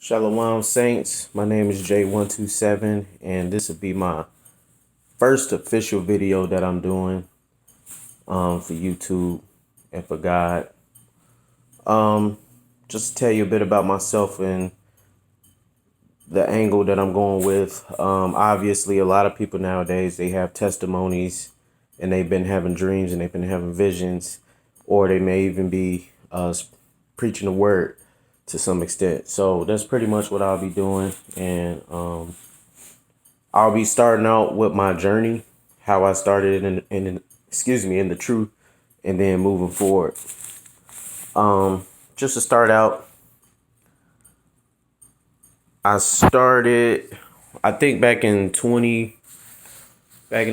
Shalom Saints, my name is J127 and this will be my first official video that I'm doing for YouTube and for God. Just to tell you a bit about myself and the angle that I'm going with. Obviously a lot of people nowadays, they have testimonies and they've been having dreams and they've been having visions, or they may even be preaching the word to some extent. So that's pretty much what I'll be doing. And I'll be starting out with my journey, how I started in the truth, and then moving forward. Just to start out, I started, I think back in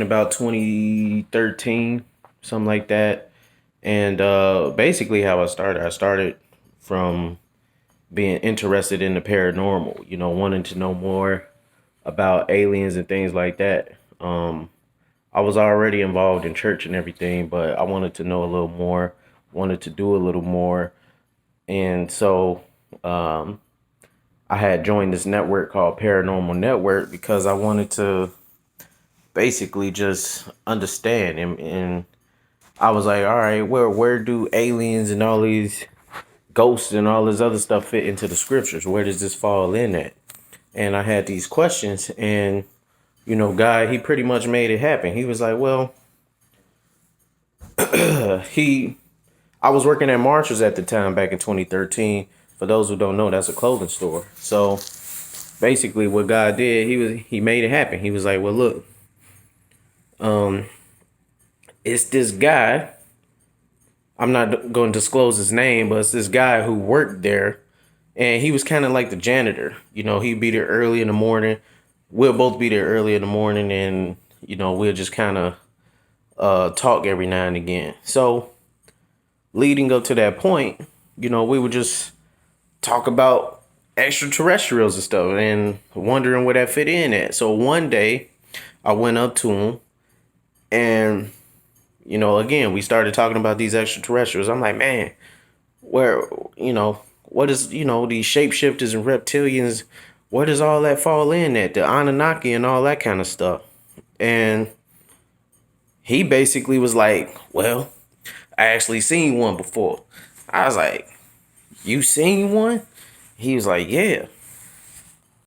about 2013, something like that. And basically how I started from being interested in the paranormal, wanting to know more about aliens and things like that. I was already involved in church and everything, but I wanted to know a little more, wanted to do a little more. And so I had joined this network called Paranormal Network because I wanted to basically just understand. And I was like, all right, where do aliens and all these ghosts and all this other stuff fit into the scriptures? Where does this fall in at? And I had these questions, and God, he pretty much made it happen. He was like, well, I was working at Marshall's at the time back in 2013. For those who don't know, that's a clothing store. So basically what God did, he made it happen. He was like, well, look, it's this guy. I'm not going to disclose his name, but it's this guy who worked there, and he was kind of like the janitor. He'd be there early in the morning. We'll both be there early in the morning, and we'll just kind of talk every now and again. So leading up to that point, we would just talk about extraterrestrials and stuff and wondering where that fit in at. So one day I went up to him, and again, we started talking about these extraterrestrials. I'm like, man, where, what is, these shapeshifters and reptilians, where does all that fall in at? The Anunnaki and all that kind of stuff. And he basically was like, well, I actually seen one before. I was like, you seen one? He was like, yeah.